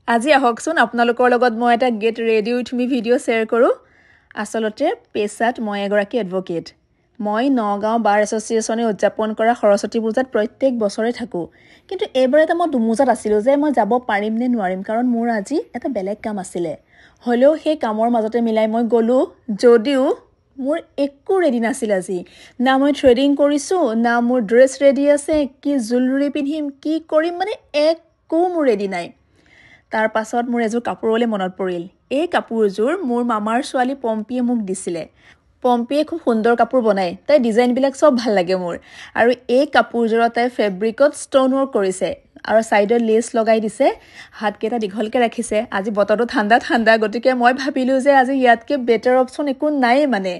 আজি আহকচোন আপোনালোকৰ লগত মই এটা get ready with me video' share কৰোঁ। আচলতে পেছাত মই এগৰাকী এডভকেট। মই নগাঁও বাৰ এছ'চিয়েশ্যনে উদযাপন কৰা সৰস্বতী পূজাত প্ৰত্যেক বছৰে থাকোঁ। কিন্তু এইবাৰ এটা মই দুমোজাত আছিলোঁ যে মই যাব পাৰিম নে নোৱাৰিম, কাৰণ মোৰ আজি এটা বেলেগ কাম আছিলে। হ'লেও সেই কামৰ মাজতে মিলাই মই গ'লোঁ, যদিও মোৰ একো ৰেডি নাছিল আজি। না মই থ্ৰেডিং কৰিছোঁ, না মোৰ ড্ৰেছ ৰেডি আছে, কি জুৱেলাৰী পিন্ধিম, কি কৰিম, মানে একো মোৰ ৰেডি নাই। তাৰ পাছত মোৰ এযোৰ কাপোৰলৈ মনত পৰিল। এই কাপোৰযোৰ মোৰ মামাৰ ছোৱালী পম্পীয়ে মোক দিছিলে। পম্পীয়ে খুব সুন্দৰ কাপোৰ বনায়, তাই ডিজাইনবিলাক চব ভাল লাগে মোৰ। আৰু এই কাপোৰযোৰত তাই ফেব্ৰিকত ষ্ট'ন ৱৰ্ক কৰিছে আৰু ছাইডত লেচ লগাই দিছে, হাতকেইটা দীঘলকৈ ৰাখিছে। আজি বতৰটো ঠাণ্ডা ঠাণ্ডা, গতিকে মই ভাবিলোঁ যে আজি ইয়াতকৈ বেটাৰ অপশ্যন একো নায়েই মানে।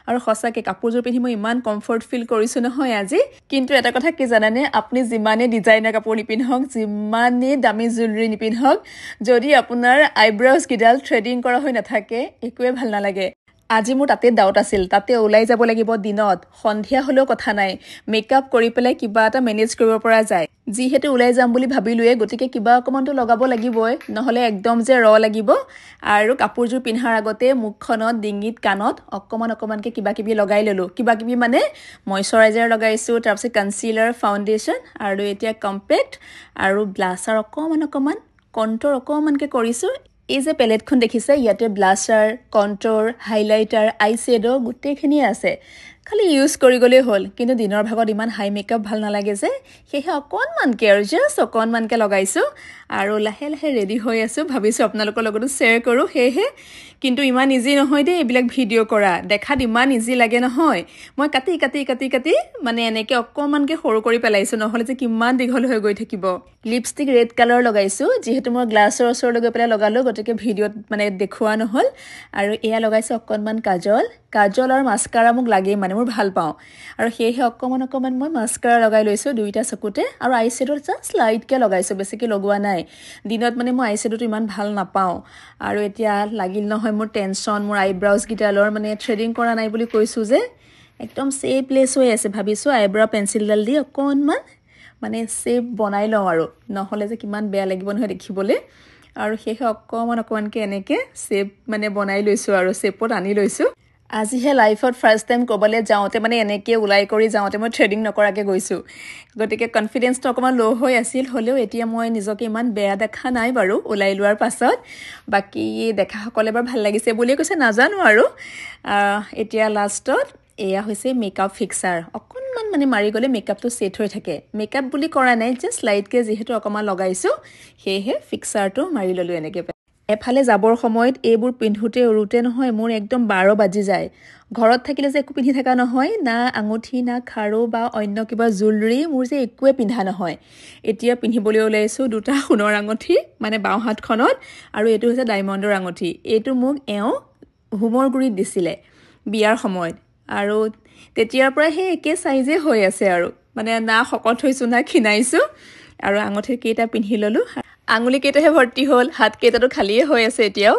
আৰু সঁচাকৈ কাপোৰযোৰ পিন্ধি মই ইমান কমফৰ্ট ফিল কৰিছোঁ নহয় আজি। কিন্তু এটা কথা কি জানানে, আপুনি যিমানেই ডিজাইনাৰ কাপোৰ নিপিন্ধক, যিমানেই দামী জুৱেলাৰী নিপিন্ধক, যদি আপোনাৰ আইব্ৰাউজকেইডাল থ্ৰেডিং কৰা হৈ নাথাকে, একোৱে ভাল নালাগে। আজি মোৰ তাতে ডাউট আছিল, তাতে ওলাই যাব লাগিব দিনত, সন্ধিয়া হ'লেও কথা নাই, মেকআপ কৰি পেলাই কিবা এটা মেনেজ কৰিব পৰা যায়। যিহেতু ওলাই যাম বুলি ভাবিলোৱে, গতিকে কিবা অকণমানতো লগাব লাগিবই, নহ'লে একদম যে লাগিব। আৰু কাপোৰযোৰ পিন্ধাৰ আগতে মুখখনত, ডিঙিত, কাণত অকণমানকৈ কিবাকিবি লগাই ল'লোঁ। কিবাকিবি মানে মইশ্চাৰাইজাৰ লগাইছোঁ, তাৰপিছত কনচিলাৰ, ফাউণ্ডেশ্যন, আৰু এতিয়া কম্পেক্ট আৰু ব্লাছাৰ অকণমান কণ্টৰ অকণমানকৈ কৰিছোঁ। এই যে পেলেটখন দেখিছে, ইয়াতে ব্লাছাৰ, কণ্টৰ, হাইলাইটাৰ, আই শ্বেডো গোটেইখিনিয়ে আছে। খালি ইউজ কৰি গ'লেই হ'ল। কিন্তু দিনৰ ভাগত ইমান হাই মেকআপ ভাল নালাগে যে, সেয়েহে অকণমানকৈ আৰু জাষ্ট অকণমানকৈ লগাইছোঁ আৰু লাহে লাহে ৰেডি হৈ আছোঁ। ভাবিছোঁ আপোনালোকৰ লগতো শ্বেয়াৰ কৰোঁ সেয়েহে। কিন্তু ইমান ইজি নহয় দেই এইবিলাক ভিডিঅ' কৰা, দেখাত ইমান ইজি লাগে নহয়। মই কাটি মানে এনেকৈ অকণমানকৈ সৰু কৰি পেলাইছোঁ, নহ'লে যে কিমান দীঘল হৈ গৈ থাকিব। লিপষ্টিক ৰেড কালাৰ লগাইছোঁ, যিহেতু মই গ্লাছৰ ওচৰলৈ গৈ পেলাই লগালোঁ, গতিকে ভিডিঅ'ত মানে দেখুওৱা নহ'ল। আৰু এয়া লগাইছোঁ অকণমান কাজল আৰু মাস্কাৰা মোক লাগেই, মানে মোৰ ভাল পাওঁ। আৰু সেয়েহে অকণমান মই মাস্কাৰা লগাই লৈছোঁ দুইটা চকুতে, আৰু আই শ্বেডোত জাষ্ট লাইটকৈ লগাইছোঁ, বেছিকৈ লগোৱা নাই। দিনত মানে মই আই শ্বেডোটো ইমান ভাল নাপাওঁ। আৰু এতিয়া লাগিল নহয় মোৰ টেনশ্যন, মোৰ আইব্ৰাউজকেইডালৰ মানে থ্ৰেডিং কৰা নাই বুলি কৈছোঁ যে, একদম শ্বেপলেছ হৈ আছে। ভাবিছোঁ আইব্ৰাউ পেঞ্চিলডাল দি অকণমান মানে শ্বেপ বনাই লওঁ, আৰু নহ'লে যে কিমান বেয়া লাগিব নহয় দেখিবলৈ। আৰু সেয়েহে অকণমানকৈ এনেকৈ শ্বেপ মানে বনাই লৈছোঁ আৰু শ্বেপত আনি লৈছোঁ। আজিহে লাইফত ফাৰ্ষ্ট টাইম ক'বলৈ যাওঁতে মানে এনেকৈ ওলাই কৰি যাওঁতে মই থ্ৰেডিং নকৰাকৈ গৈছোঁ। গতিকে কনফিডেঞ্চটো অকণমান ল' হৈ আছিল, হ'লেও এতিয়া মই নিজকে ইমান বেয়া দেখা নাই বাৰু ওলাই লোৱাৰ পাছত। বাকী দেখাসকলে বাৰু ভাল লাগিছে বুলিয়ে কৈছে, নাজানো আৰু। এতিয়া লাষ্টত এয়া হৈছে মেকআপ ফিক্সাৰ। অকণমান মানে মাৰি গ'লে মেকআপটো ছেট হৈ থাকে। মেকআপ বুলি কৰা নাই, জাষ্ট লাইটকৈ যিহেতু অকণমান লগাইছোঁ, সেয়েহে ফিক্সাৰটো মাৰি ল'লোঁ এনেকৈ। এফালে যাবৰ সময়ত এইবোৰ পিন্ধোতে উৰোতে নহয় মোৰ একদম 12 বাজি যায়। ঘৰত থাকিলে যে একো পিন্ধি থকা নহয়, না আঙুঠি, না খাৰু বা অন্য কিবা জুৱেলাৰী, মোৰ যে একোৱে পিন্ধা নহয়। এতিয়া পিন্ধিবলৈ ওলাইছোঁ দুটা সোণৰ আঙুঠি, মানে বাওঁ হাতখনত, আৰু এইটো হৈছে ডায়মণ্ডৰ আঙুঠি। এইটো মোক এওঁ হোমৰ গুৰিত দিছিলে বিয়াৰ সময়ত, আৰু তেতিয়াৰ পৰা সেই একে চাইজে হৈ আছে আৰু, মানে না শকত হৈছোঁ না ক্ষীণাইছোঁ। আৰু আঙুঠি কেইটা পিন্ধি ল'লোঁ, আঙুলি কেইটাহে ভৰ্তি হ'ল, হাত কেইটাতো খালিয়ে হৈ আছে এতিয়াও।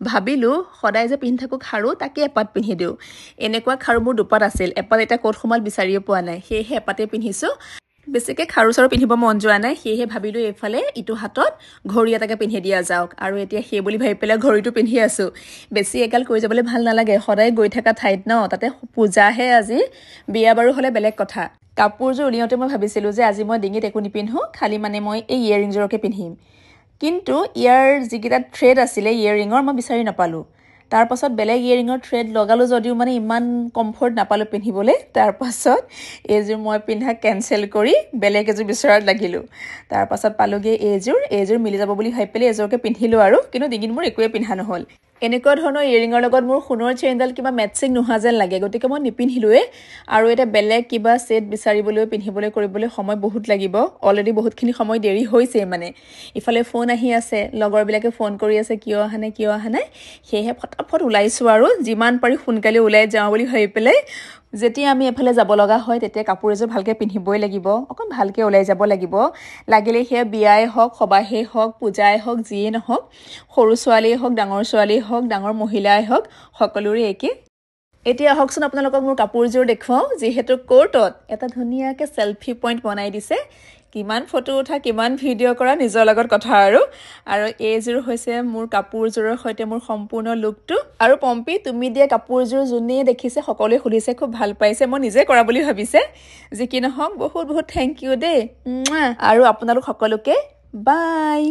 ভাবিলোঁ সদায় যে পিন্ধি থাকোঁ খাৰু, তাকে এপাত পিন্ধি দিওঁ। এনেকুৱা খাৰু মোৰ দুপাত আছিল, এপাত এতিয়া ক'ত সোমাল বিচাৰিয়ে পোৱা নাই, সেয়েহে এপাতে পিন্ধিছোঁ। বেছিকৈ খাৰু চাৰু পিন্ধিব মন যোৱা নাই, সেয়েহে ভাবিলোঁ এইফালে ইটো হাতত ঘড়ী এটাকে পিন্ধি দিয়া যাওক। আৰু এতিয়া সেই বুলি ভাবি পেলাই ঘড়ীটো পিন্ধি আছোঁ। বেছি এগাল কৰি যাবলৈ ভাল নালাগে, সদায় গৈ থকা ঠাইত ন, তাতে পূজাহে আজি, বিয়া বাৰু হ'লে বেলেগ কথা। কাপোৰযোৰ উলিয়াওঁতে মই ভাবিছিলোঁ যে আজি মই ডিঙিত একো নিপিন্ধোঁ, খালি মানে মই এই ইয়েৰিংযোৰকে পিন্ধিম। কিন্তু ইয়াৰ যিকেইটা থ্ৰেড আছিলে ইয়েৰিঙৰ, মই বিচাৰি নাপালোঁ। তাৰপাছত বেলেগ ইয়েৰিঙৰ থ্ৰেড লগালোঁ যদিও মানে ইমান কমফৰ্ট নাপালোঁ পিন্ধিবলৈ। তাৰপাছত এইযোৰ মই পিন্ধা কেঞ্চেল কৰি বেলেগ এযোৰ বিচৰাত লাগিলোঁ। তাৰপাছত পালোঁগৈ এইযোৰ মিলি যাব বুলি ভাবি পেলাই এইযোৰকে পিন্ধিলোঁ আৰু, কিন্তু ডিঙিত মোৰ একোৱে পিন্ধা নহ'ল। এনেকুৱা ধৰণৰ ইয়েৰিঙৰ লগত মোৰ সোণৰ চেইনডাল কিবা মেটচিং নোহোৱা যেন লাগে, গতিকে মই নিপিন্ধিলোৱে। আৰু এতিয়া বেলেগ কিবা ছেট বিচাৰিবলৈ, পিন্ধিবলৈ, কৰিবলৈ সময় বহুত লাগিব। অলৰেডি বহুতখিনি সময় দেৰি হৈছেই মানে। ইফালে ফোন আহি আছে, লগৰবিলাকে ফোন কৰি আছে, কিয় অহা নাই। সেয়েহে ফটাফট ওলাইছোঁ আৰু, যিমান পাৰি সোনকালে ওলাই যাওঁ বুলি ভাবি পেলাই। যেতিয়া আমি এফালে যাব লগা হয়, তেতিয়া কাপোৰ এযোৰ ভালকৈ পিন্ধিবই লাগিব, অকণ ভালকৈ ওলাই যাব লাগিব। লাগিলে সেয়া বিয়াই হওক, সবাহেই হওক, পূজাই হওক, যিয়েই নহওক, সৰু ছোৱালীয়ে হওক, ডাঙৰ ছোৱালীয়ে হওক, ডাঙৰ মহিলাই হওক, সকলোৰে একে। এতিয়া আহকচোন আপোনালোকক মোৰ কাপোৰযোৰ দেখুৱাওঁ। যিহেতু কোৰ্টত এটা ধুনীয়াকৈ চেলফি পইণ্ট বনাই দিছে, কিমান ফটো উঠা কিমান ভিডিঅ' কৰা নিজৰ লগত কথা আৰু এইযোৰ হৈছে মোৰ কাপোৰযোৰৰ সৈতে মোৰ সম্পূৰ্ণ লুকটো আৰু পম্পী তুমি দিয়া কাপোৰযোৰ যোনেই দেখিছে সকলোৱে সুধিছে খুব ভাল পাইছে মই নিজে কৰা বুলি ভাবিছে যি কি নহওক বহুত বহুত থেংক ইউ দেই আৰু আপোনালোক সকলোকে বাই